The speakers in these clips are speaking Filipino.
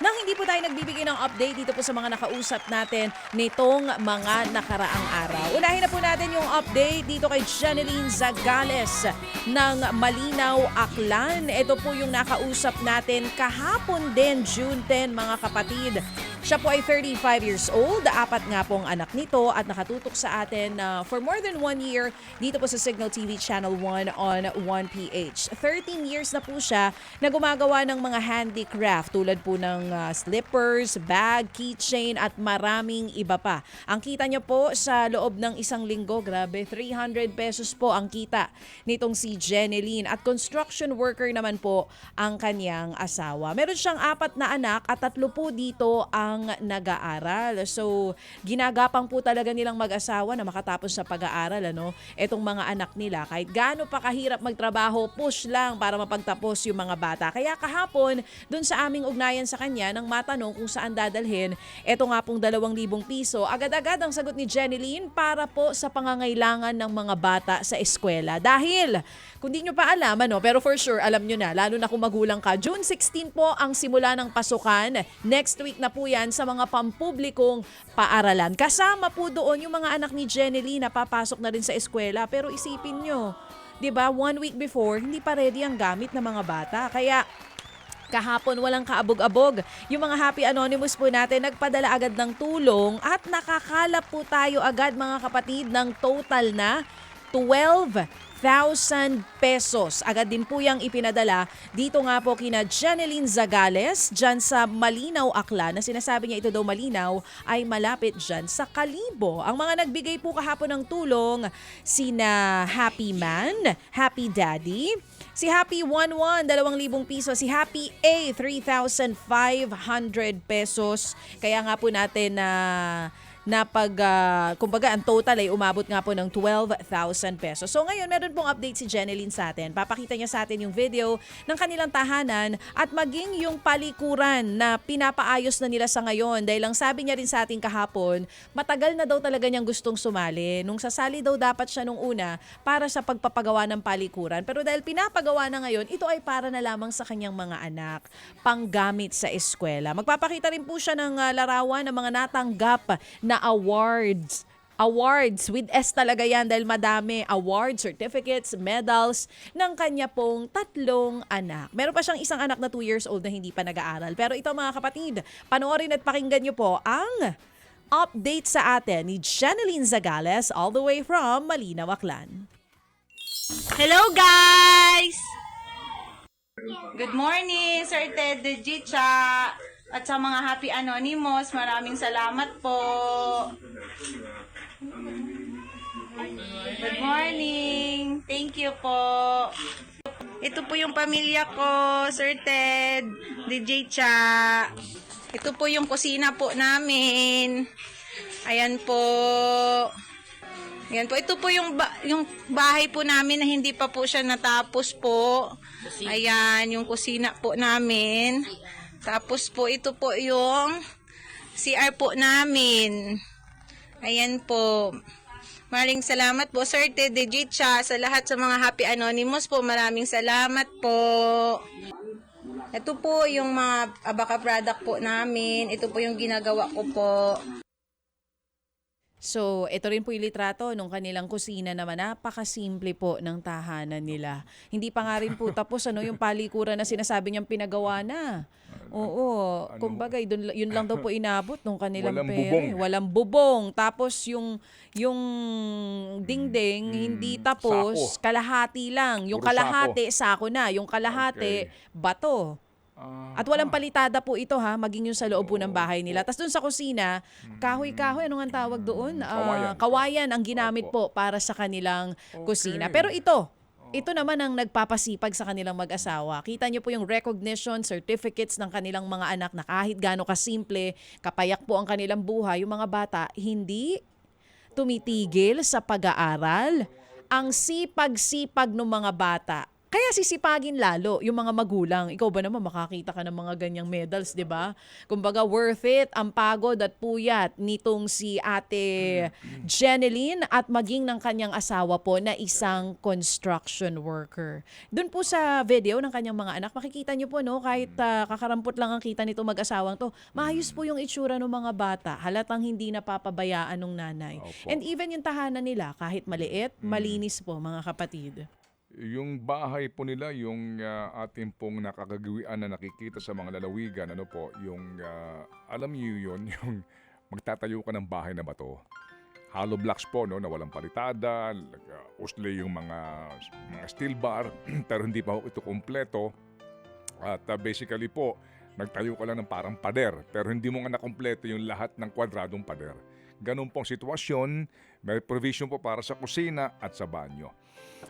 nang hindi po tayo nagbibigay ng update dito po sa mga nakausap natin nitong mga nakaraang araw. Unahin na po natin yung update dito kay Jeneline Zagales ng Malinaw, Aklan. Ito po yung nakausap natin kahapon din, June 10, mga kapatid. Siya po ay 35 years old, 4 nga pong anak nito at nakatutok sa atin for more than 1 year dito po sa Signal TV Channel 1 on 1PH. 13 years na po siya na gumagawa ng mga handicraft tulad po ng slippers, bag, keychain at maraming iba pa. Ang kita niyo po sa loob ng isang linggo, grabe, 300 pesos po ang kita nitong si Jeneline at construction worker naman po ang kanyang asawa. Meron siyang 4 na anak at 3 po dito ang nag-aaral. So, ginagapang po talaga nilang mag-asawa na makatapos sa pag-aaral, etong mga anak nila. Kahit gaano pa kahirap magtrabaho, push lang para mapagtapos yung mga bata. Kaya kahapon, dun sa aming ugnayan sa kanya, nang matanong kung saan dadalhin, eto nga pong 2,000 piso, agad-agad ang sagot ni Jeneline para po sa pangangailangan ng mga bata sa eskwela. Dahil, kung di nyo pa alam, pero for sure, alam nyo na, lalo na kung magulang ka, June 16 po ang simula ng pasukan. Next week na po yan sa mga pampublikong paaralan. Kasama po doon yung mga anak ni Jeneline na papasok na rin sa eskwela. Pero isipin nyo, 'di ba, 1 week before, hindi pa ready ang gamit ng mga bata. Kaya kahapon walang kaabog-abog. Yung mga Happy Anonymous po natin nagpadala agad ng tulong at nakakalap po tayo agad, mga kapatid, ng total na 12,000 pesos. Agad din po yung ipinadala dito nga po kina Jeneline Zagales dyan sa Malinaw, Aklan, na sinasabi niya ito daw Malinaw ay malapit dyan sa Kalibo. Ang mga nagbigay po kahapon ng tulong, sina Happy Man, Happy Daddy, si Happy 11, 2,000 piso. Si Happy A, 3,500 pesos. Kaya nga po natin kumbaga ang total ay umabot nga po ng 12,000 pesos. So ngayon meron pong update si Jeneline sa atin. Papakita niya sa atin yung video ng kanilang tahanan at maging yung palikuran na pinapaayos na nila sa ngayon. Dahil lang sabi niya rin sa atin kahapon, matagal na daw talaga niyang gustong sumali. Nung sasali daw dapat siya nung una para sa pagpapagawa ng palikuran. Pero dahil pinapagawa na ngayon, ito ay para na lamang sa kanyang mga anak, panggamit sa eskwela. Magpapakita rin po siya ng larawan ng mga natanggap na awards. Awards with S talaga yan dahil madami. Awards, certificates, medals ng kanya pong 3 anak. Meron pa siyang isang anak na 2 years old na hindi pa nag-aaral. Pero ito, mga kapatid, panoorin at pakinggan niyo po ang update sa atin ni Jeneline Zagales all the way from Malinaw, Aklan. Hello guys! Good morning, Sir Ted de Gicha. At sa mga Happy Anonymous, maraming salamat po. Good morning. Thank you po. Ito po yung pamilya ko, Sir Ted, DJ Cha. Ito po yung kusina po namin. Ayan po. Ayan po. Ito po yung bahay po namin na hindi pa po siya natapos po. Ayan, yung kusina po namin. Tapos po, ito po yung CR po namin. Ayan po. Maraming salamat po, Sir Ted de Gicha, sa lahat sa mga Happy Anonymous po. Maraming salamat po. Ito po yung mga abaka product po namin. Ito po yung ginagawa ko po. So, ito rin po yung litrato nung kanilang kusina naman. Napakasimple po ng tahanan nila. Hindi pa nga rin po tapos yung palikuran na sinasabi niyang pinagawa na. Oo, kumbaga yun lang daw po inabot nung kanilang Walang pera. bubong. Walang bubong. Tapos yung dingding hindi tapos, Sako. kalahati lang. Yung Puro kalahati sako na, yung kalahati bato. At walang palitada po ito maging yung sa loob po ng bahay nila. Tapos dun sa kusina, kahoy-kahoy, ano nga tawag doon? Kawayan ang ginamit po para sa kanilang kusina. Pero ito naman ang nagpapasipag sa kanilang mag-asawa. Kita niyo po yung recognition, certificates ng kanilang mga anak na kahit gaano kasimple, kapayak po ang kanilang buhay, yung mga bata hindi tumitigil sa pag-aaral. Ang sipag-sipag ng mga bata. Kaya sisipagin lalo yung mga magulang. Ikaw ba naman makakita ka ng mga ganyang medals, 'di ba? Kumbaga worth it ang pagod at puyat nitong si Ate Jeneline at maging ng kanyang asawa po na isang construction worker. Doon po sa video ng kanyang mga anak, makikita niyo po no, kahit kakarampot lang ang kita nito mag-asawang to, maayos po yung itsura ng mga bata. Halatang hindi napapabayaan ng nanay. Opo. And even yung tahanan nila, kahit maliit, malinis po mga kapatid. Yung bahay po nila, yung ating pong nakakagawian na nakikita sa mga lalawigan, ano po, yung, alam niyo yun, yung magtatayo ka ng bahay na bato. Hollow blocks po, no, na walang palitada, usli yung mga steel bar, pero hindi pa ho ito kompleto. At basically po, nagtayo ka lang ng parang pader, pero hindi mo nga nakompleto yung lahat ng kwadradong pader. Ganun pong sitwasyon, may provision po para sa kusina at sa banyo.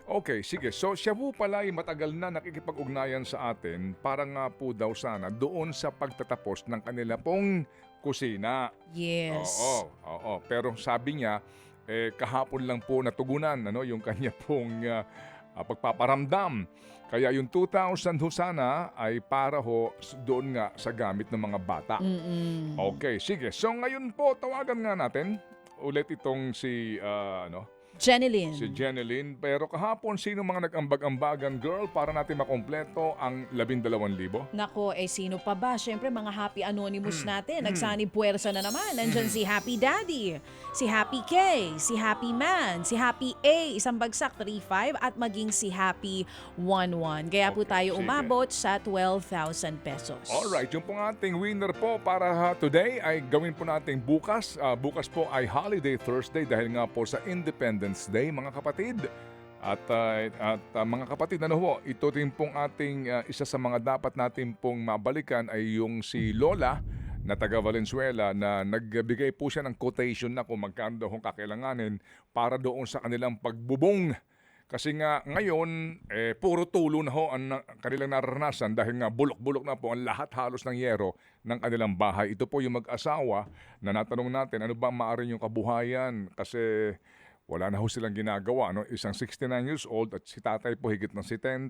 Okay, sige. So siya po pala ay matagal na nakikipag-ugnayan sa atin para nga po daw sana doon sa pagtatapos ng kanila pong kusina. Yes. Oo. Pero sabi niya, kahapon lang po natugunan yung kanya pong pagpaparamdam. Kaya yung 2,000 ho sana ay para ho doon nga sa gamit ng mga bata. Okay, sige. So ngayon po, tawagan nga natin ulit itong si Jeneline. si Jeneline. Pero kahapon, sino mga nag-ambag-ambagan, girl, para natin makompleto ang 12,000? Nako, sino pa ba? Siyempre, mga Happy Anonymous natin. Nagsanib puwersa na naman. Nandyan si Happy Daddy, si Happy K, si Happy Man, si Happy A, isang bagsak 3,500 at maging si Happy 11. Kaya po Okay, tayo sige. umabot sa 12,000 pesos. Alright, yung pong ating winner po para today ay gawin po natin bukas. Bukas po ay Holiday Thursday dahil nga po sa Independence Day, mga kapatid. At mga kapatid, ito din pong ating isa sa mga dapat natin pong mabalikan ay yung si Lola na taga Valenzuela na nagbigay po siya ng quotation na kung magkano daw kakailanganin para doon sa kanilang pagbubong. Kasi nga ngayon, puro tulo na ho ang kanilang nararanasan dahil nga bulok-bulok na po ang lahat halos ng yero ng kanilang bahay. Ito po yung mag-asawa na natanong natin, ano ba maaari yung kabuhayan? Kasi wala na ho silang ginagawa. Isang 69 years old at si tatay po higit ng 70.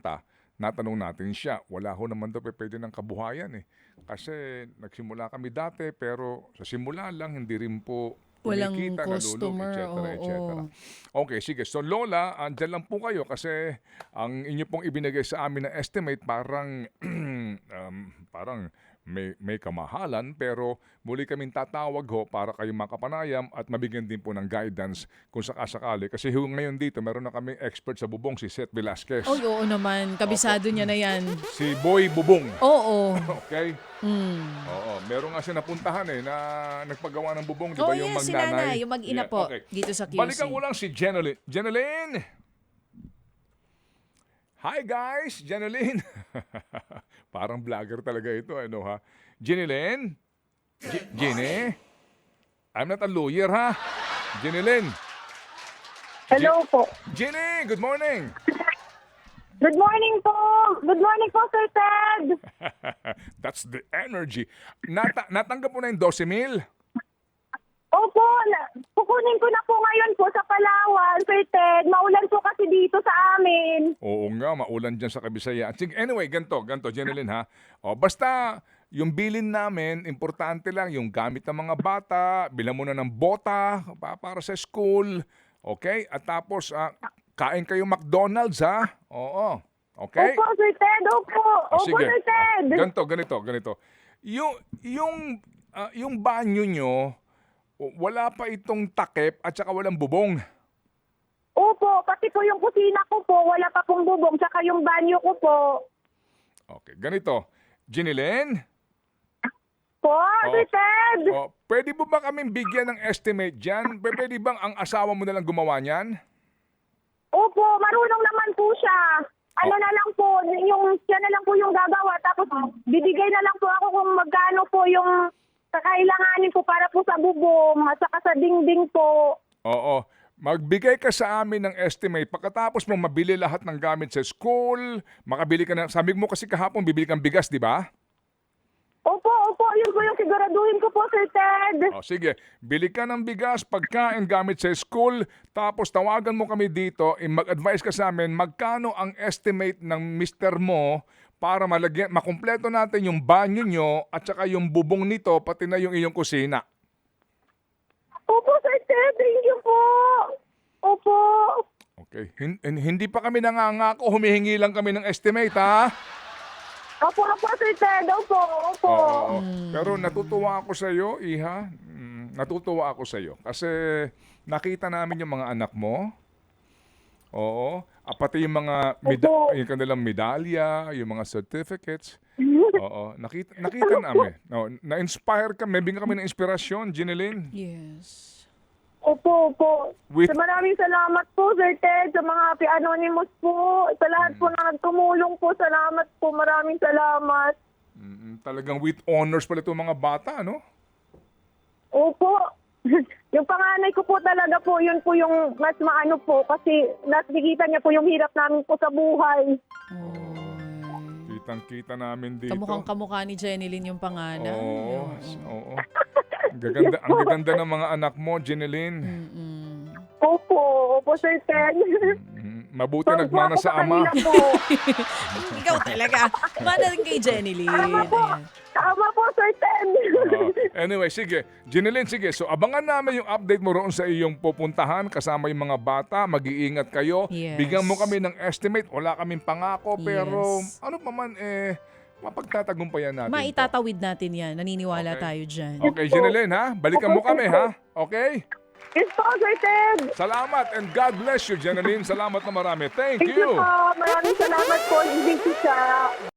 Natanong natin siya, wala ho naman daw pwede ng kabuhayan Kasi nagsimula kami dati pero sa simula lang hindi rin po Walang kumikita, customer, nalulog, etc. oo. Okay, sige. So Lola, andyan lang po kayo kasi ang inyo pong ibinigay sa amin na estimate parang parang may kamahalan pero muli kaming tatawag ho para kayo makapanayam at mabigyan din po ng guidance kung sakasakali. Kasi ngayon dito meron na kami expert sa bubong, si Seth Velasquez. Oy, oo naman. Kabisado niya na yan. Si Boy Bubong. Oo. Okay? Oo. Meron nga siya napuntahan na nagpagawa ng bubong. Di ba yung yes, si magnanay? nanay, yung mag-ina Yeah, po, okay. dito sa QC. Balikan ko lang si Jeneline. Jeneline! Hi guys! Jeneline! Parang vlogger talaga ito, ha? Jeneline? Jenny? I'm not a lawyer, ha? Jeneline? Hello po. Jenny, good morning! Good morning po. Good morning po, Sir Ted. That's the energy. Natanggap mo na yung 12,000? Opo, kukunin ko na po ngayon po sa Palawan, Sir Ted. Maulan po kasi dito sa amin. Oo nga, maulan dyan sa Kabisaya. Sige, anyway, ganito, Jeneline, ha? Basta, yung bilin namin, importante lang, yung gamit ng mga bata, bilang mo na ng bota para sa school, okay? At tapos, kain kayo McDonald's, ha? Oo, okay? Opo, Sir Ted. Opo. Opo, Sir Ted. Ganito. Yung banyo nyo, wala pa itong takip at saka walang bubong. Opo, pati po yung kusina ko po, wala pa pong bubong, tsaka yung banyo ko po. Okay, ganito. Jeneline? Po, Sir Ted. Pwede mo ba kaming bigyan ng estimate dyan? Pwede bang ang asawa mo na lang gumawa niyan? Opo, marunong naman po siya. Ano na lang po, siya na lang po yung gagawa. Tapos bibigay na lang po ako kung magkano po yung kakailanganin po para po sa bubong at saka sa dingding po. Oo. Magbigay ka sa amin ng estimate. Pagkatapos mo mabili lahat ng gamit sa school, makabili ka na, sabi mo kasi kahapon bibili kang bigas, di ba? Opo, yun po yung siguraduhin ko po, Sir Ted. O sige, bili ka ng bigas, pagkain gamit sa school, tapos tawagan mo kami dito, mag-advise ka sa amin, magkano ang estimate ng mister mo para makumpleto natin yung banyo nyo at saka yung bubong nito, pati na yung iyong kusina. Opo, Sir Ted. Thank you po. Opo. Okay, hindi pa kami nangangako, humihingi lang kami ng estimate, ha? Opo, Sir Ted. Opo. Oo. Pero natutuwa ako sa iyo, Iha. Natutuwa ako sa iyo kasi nakita namin yung mga anak mo. Oo. Pati yung mga yung kanilang medalya, yung mga certificates. Oo. Nakita namin. No, na-inspire kami. Bigyan kami ng inspirasyon, Jeneline. Yes. Opo. With- Maraming salamat po, Sir Ted, sa mga Happy Anonymous po. Sa lahat po na nagtumulong po. Salamat po. Maraming salamat. Talagang with honors pala itong mga bata, no? Opo. Yung panganay ko po talaga po, yun po yung mas maano po kasi nakikita niya po yung hirap namin po sa buhay. Kitang-kita namin dito. Kamukhang-kamukha ni Jeneline yung panganay. Oo. Ang gaganda ng mga anak mo, Jeneline. Opo, Sir Ted. Mabuti nagmana sa ama. kanila po. Ikaw talaga. Madaling kay Jeneline. Ayan. Tama po, Sir Ted. Anyway, sige. Jeneline, sige. So, abangan namin yung update mo roon sa iyong pupuntahan kasama yung mga bata. Mag-iingat kayo. Yes. Bigyan mo kami ng estimate. Wala kaming pangako, pero Yes. ano pa man, mapagtatagumpayan natin. Maitatawid natin yan. Naniniwala Okay. tayo dyan. Okay, Jeneline, ha? Balikan mo kami, ha? Okay? Yes po, Sir Ted. Salamat and God bless you, Jeneline. Salamat na marami. Thank Thank you you. po. Maraming salamat po. Hindi siya.